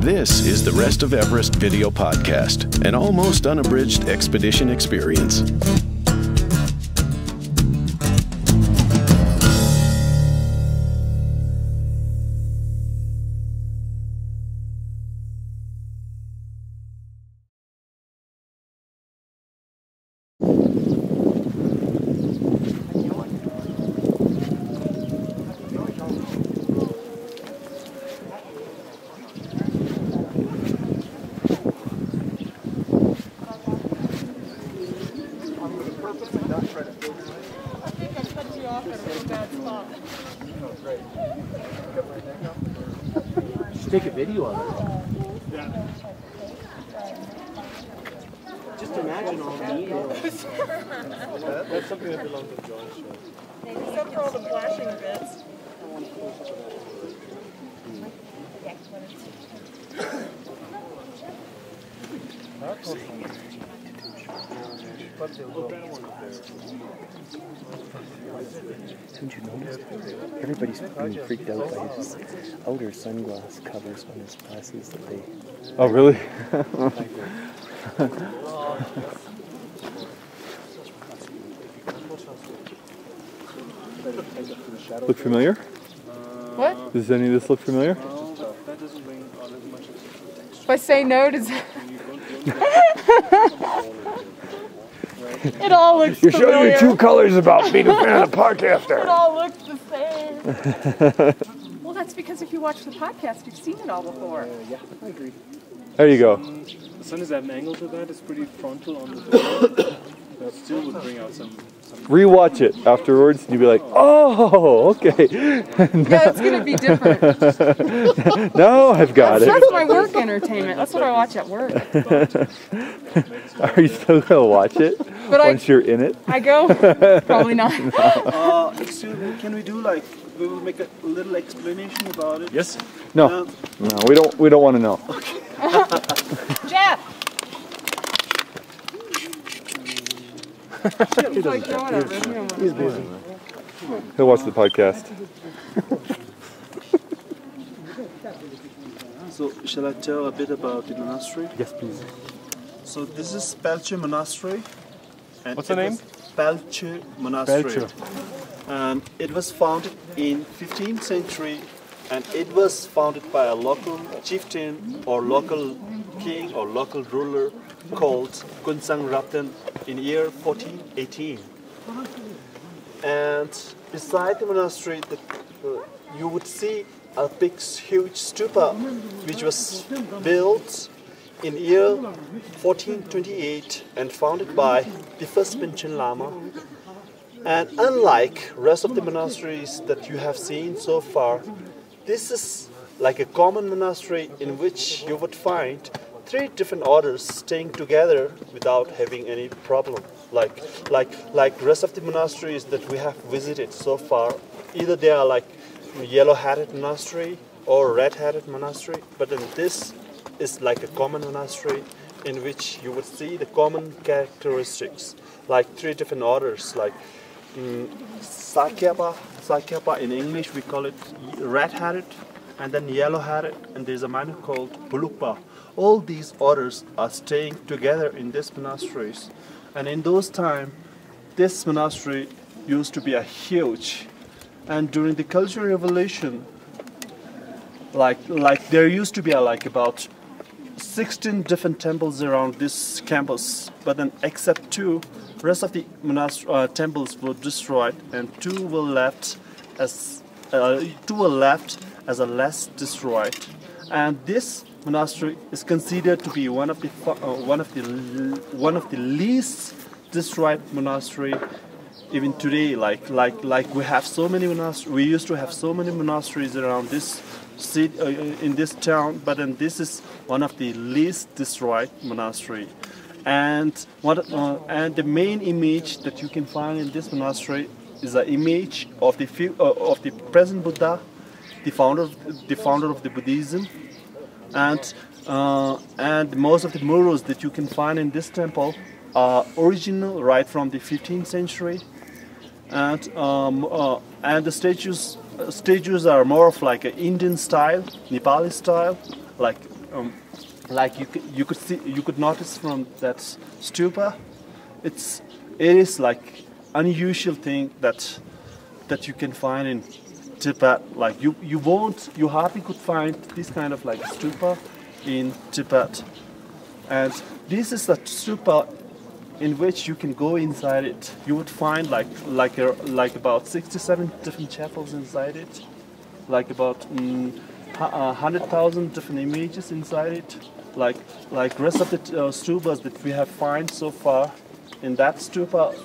This is the Rest of Everest video podcast, an almost unabridged expedition experience. Take a video of it. Yeah. Just imagine all the emails. That's something that belongs to John's show. Except for all the flashing bits. Didn't you notice? Everybody's being freaked out by his outer sunglass covers on his glasses that they... Oh, really? Look familiar? What? Does any of this look familiar? If I say no, does it all looks You're familiar. showing your true colors about being a fan of the podcast. It all looks the same. Well, that's because if you watch the podcast, you've seen it all before. Yeah, I agree. There you go. The sun is at an angle to that. It's pretty frontal on the photo. That still would bring out some... Rewatch it afterwards and you'll be like, oh, okay. Yeah, it's going to be different. Now I've got it. That's my work entertainment. That's what I watch at work. Are you still going to watch it once you're in it? I go? Probably not. Excuse me, can we do like, we will make a little explanation about it? Yes. No, no, we don't want to know. Jeff! He's like, no, whatever. He's busy. He'll watch the podcast. So, shall I tell a bit about the monastery? Yes, please. So, this is Pelche Monastery. And What's the name? Pelche Monastery. Pelche. And it was founded in 15th century, and it was founded by a local chieftain or local king or local ruler called Kunsang Rapten in year 1418. And beside the monastery, you would see a big, huge stupa, which was built in year 1428 and founded by the first Panchen Lama. And unlike rest of the monasteries that you have seen so far, this is like a common monastery in which you would find 3 different orders staying together without having any problem. Like rest of the monasteries that we have visited so far, either they are like yellow-hatted monastery or red-hatted monastery, but then this is like a common monastery in which you would see the common characteristics, like 3 different orders, like Sakyapa in English we call it red-hatted, and then yellow-hatted, and there's a minor called Pulukpa. All these orders are staying together in these monasteries, and in those times, this monastery used to be a huge. And during the Cultural Revolution, like there used to be about 16 different temples around this campus, but then except 2, rest of the temples were destroyed, and 2 were left as a less destroyed. And this monastery is considered to be one of the least destroyed monastery even today. Like we have so many monasteries. We used to have so many monasteries around this city, in this town, but then this is one of the least destroyed monastery. And the main image that you can find in this monastery is an image of the present Buddha, the founder of the Buddhism. And most of the murals that you can find in this temple are original, right from the 15th century, and the statues are more of like an Indian style, Nepali style, like like you could notice from that stupa, it is like unusual thing that you can find in Tibet. Like you hardly could find this kind of like stupa in Tibet, and this is the stupa in which you can go inside it. You would find like about 67 different chapels inside it, like about 100,000 different images inside it. Like rest of the stupas that we have found so far in that stupa,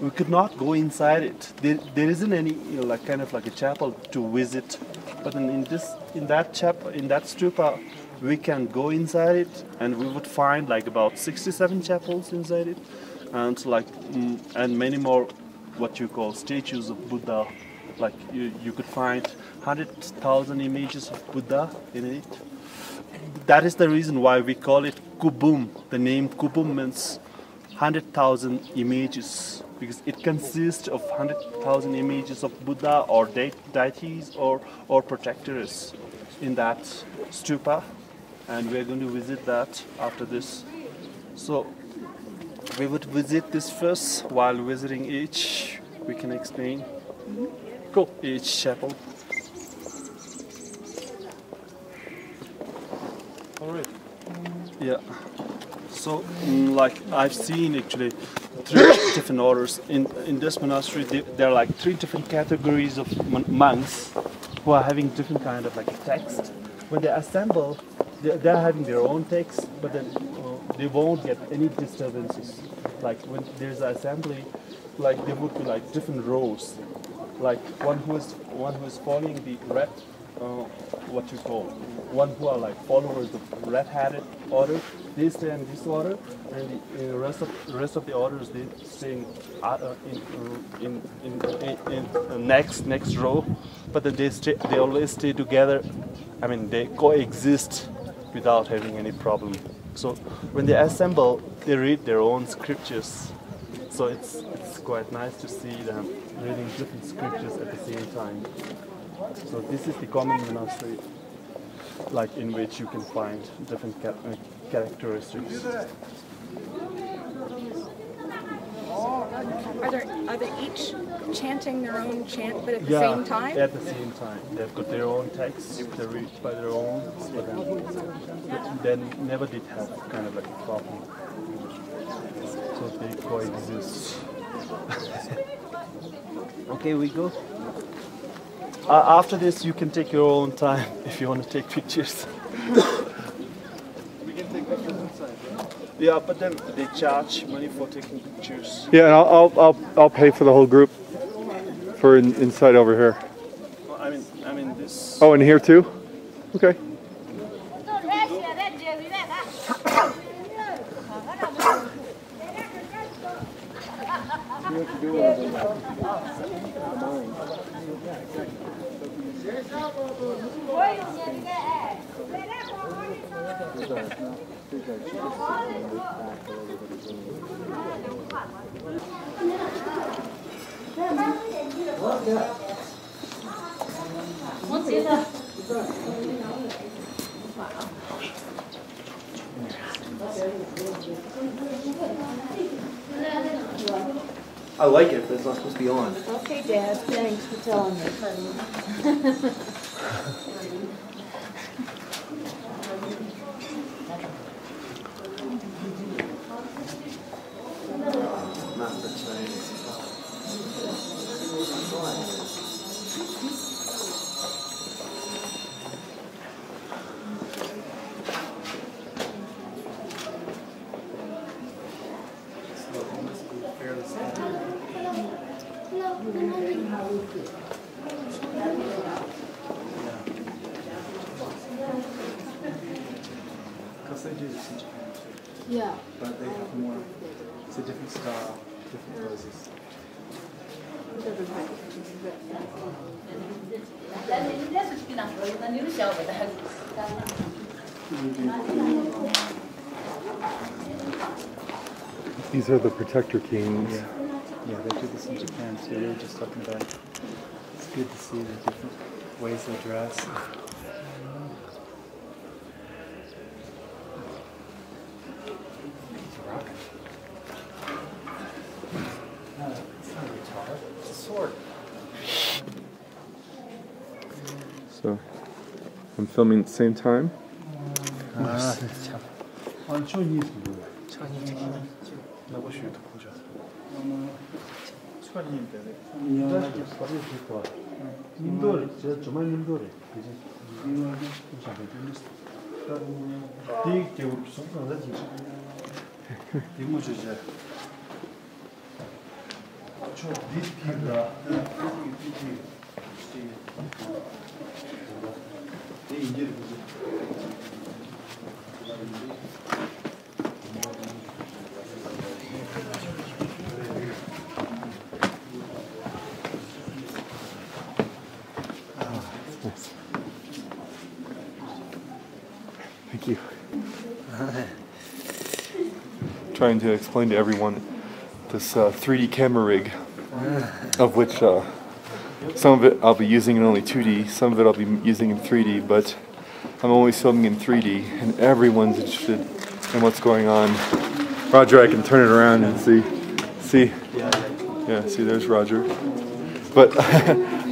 we could not go inside it. There isn't any like kind of like a chapel to visit, but in that stupa, we can go inside it, and we would find like about 67 chapels inside it, and and many more what you call statues of Buddha. Like you could find 100,000 images of Buddha in it. That is the reason why we call it Kubum. The name Kubum means 100,000 images, because it consists of 100,000 images of Buddha or deities or protectors in that stupa, and we're going to visit that after this. So we would visit this first. While visiting each, we can explain each chapel. All right. Yeah. So, like I've seen actually 3 different orders in this monastery. There are like 3 different categories of monks who are having different kind of like text. When they assemble, they're having their own text, but then they won't get any disturbances. Like when there's an assembly, like there would be like different rows. Like one who is following the red, what you call, one who are like followers of red-hatted order, they stay in this order, and the rest of the orders they stay in next row. But then they always stay together. I mean, they coexist without having any problem. So when they assemble, they read their own scriptures. So it's quite nice to see them reading different scriptures at the same time. So this is the common monastery, like in which you can find different characteristics. Are they each chanting their own chant, but at the Yeah, same time? at the same time. They've got their own texts, they read by their own, but they never did have kind of like a problem. So they coexist. Okay, we go. After this, you can take your own time if you want to take pictures. We can take pictures inside, right? Yeah, but then they charge money for taking pictures. Yeah, and I'll pay for the whole group for inside over here. Well, I mean this. Oh, and here too? Okay. I like it, but it's not supposed to be on. Okay, Dad, thanks for telling me. Because they do this in Japan too. Yeah. But they have more, it's a different style, different poses. These are the protector kings. Yeah, they do this in Japan too. They were just talking about it. It's good to see the different ways they dress. So I'm filming at the same time. Thank you. Trying to explain to everyone this 3D camera rig, of which some of it I'll be using in only 2D, some of it I'll be using in 3D, but I'm always filming in 3D, and everyone's interested in what's going on. Roger, I can turn it around and see, yeah, see, there's Roger. But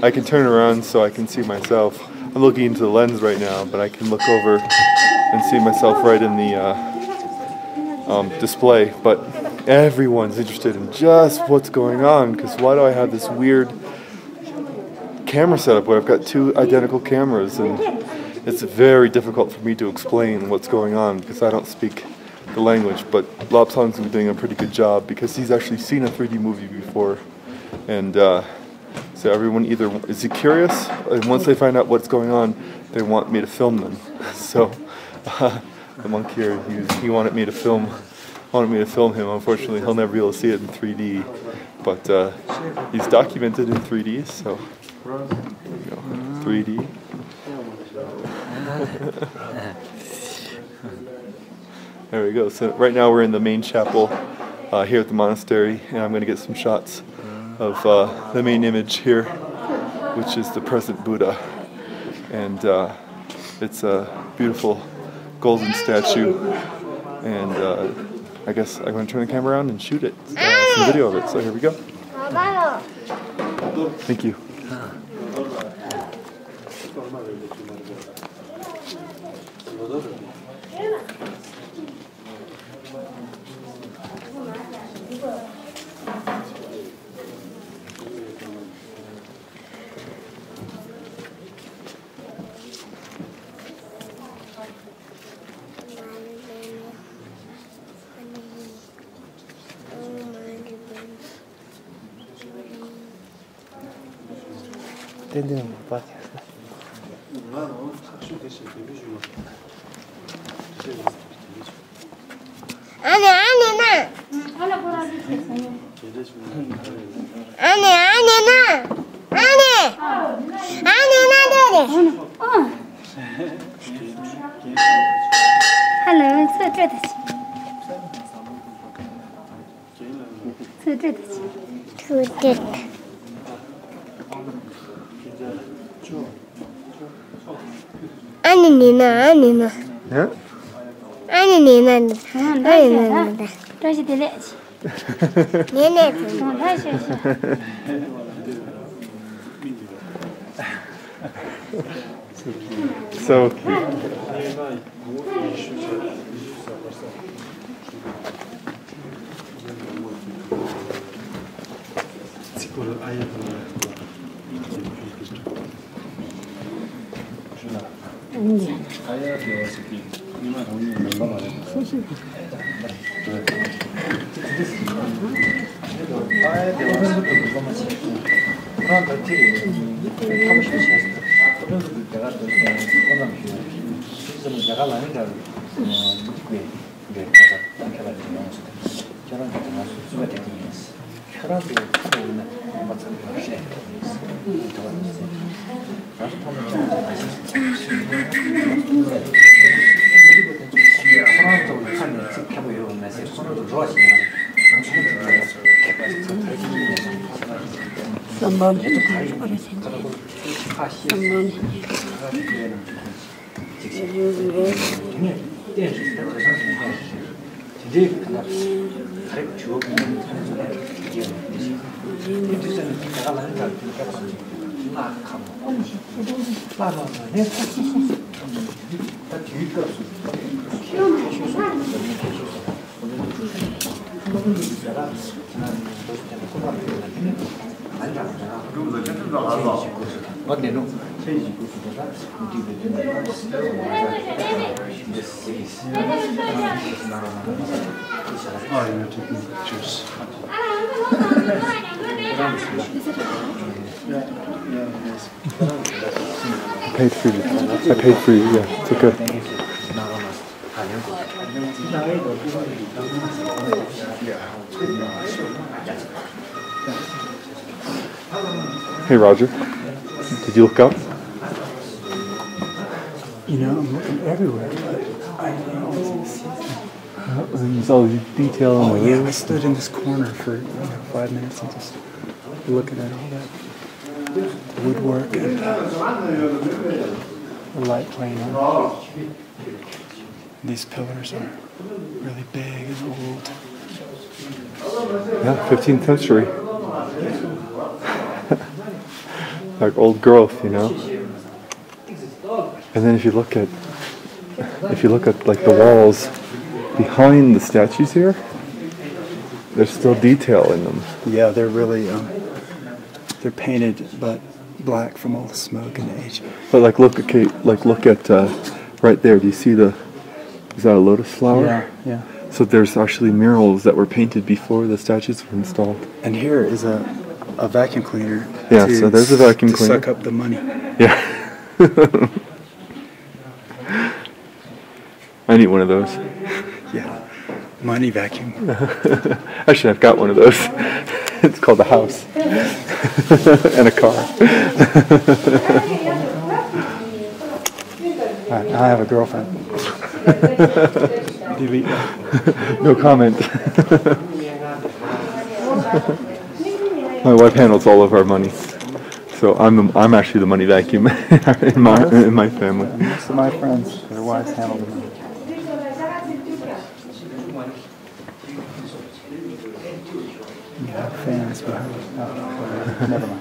I can turn it around so I can see myself. I'm looking into the lens right now, but I can look over and see myself right in the display. But everyone's interested in just what's going on, because why do I have this weird camera setup where I've got two identical cameras, and it's very difficult for me to explain what's going on because I don't speak the language. But Lobsong's been doing a pretty good job because he's actually seen a 3D movie before, and so everyone either is curious, and once they find out what's going on, they want me to film them. So the monk here, he wanted me to film him. Unfortunately, he'll never be able to see it in 3D, but he's documented in 3D. So there you go, 3D. There we go. So right now we're in the main chapel here at the monastery, and I'm going to get some shots of the main image here, which is the present Buddha, and it's a beautiful golden statue, and I guess I'm going to turn the camera around and shoot it, some video of it. So here we go. Thank you. Entendeu? Pode. So cute. Oh, you're taking pictures. I paid for you. I paid for you, yeah. It's okay. Hey, Roger. Did you look up? You know, I'm looking everywhere, but I don't see anything. There's all the detail on the Yeah, I roof. stood in this corner for 5 minutes and just looking at all that woodwork and the light playing on. These pillars are really big and old. Yeah, 15th century. Like old growth, you know. And then if you look at like the walls behind the statues here, there's still detail in them. Yeah, they're really, they're painted, but black from all the smoke and age. But like look at right there. Do you see is that a lotus flower? Yeah, yeah. So there's actually murals that were painted before the statues were installed. And here is a vacuum cleaner. Yeah, so there's a vacuum to cleaner. suck up the money. Yeah. I need one of those. Yeah, money vacuum. Actually, I've got one of those. It's called a house and a car. I have a girlfriend. Delete that. No comment. My wife handles all of our money, so I'm actually the money vacuum in my family. Most of my friends, their wives handle the money. Yeah, fans behind. Oh, never mind.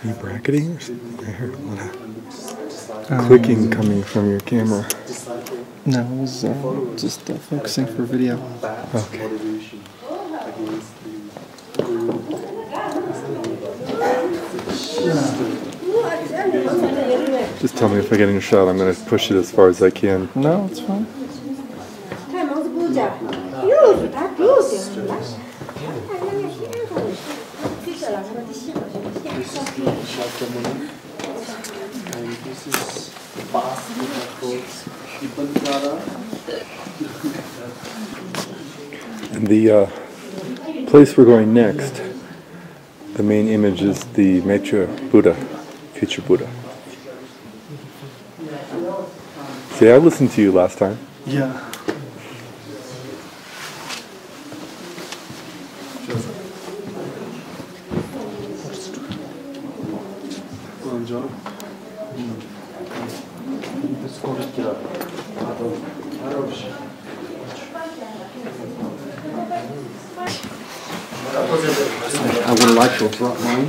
Are you bracketing or something? I heard a lot of clicking coming from your camera. No, it was just focusing for video. Okay. Just tell me if I get in a shot. I'm going to push it as far as I can. No, it's fine. And the place we're going next, the main image is the Maitreya Buddha, future Buddha. See, I listened to you last time. Yeah. I would like to have brought mine.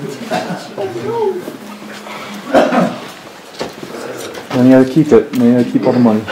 And you gotta keep it. And you gotta keep all the money.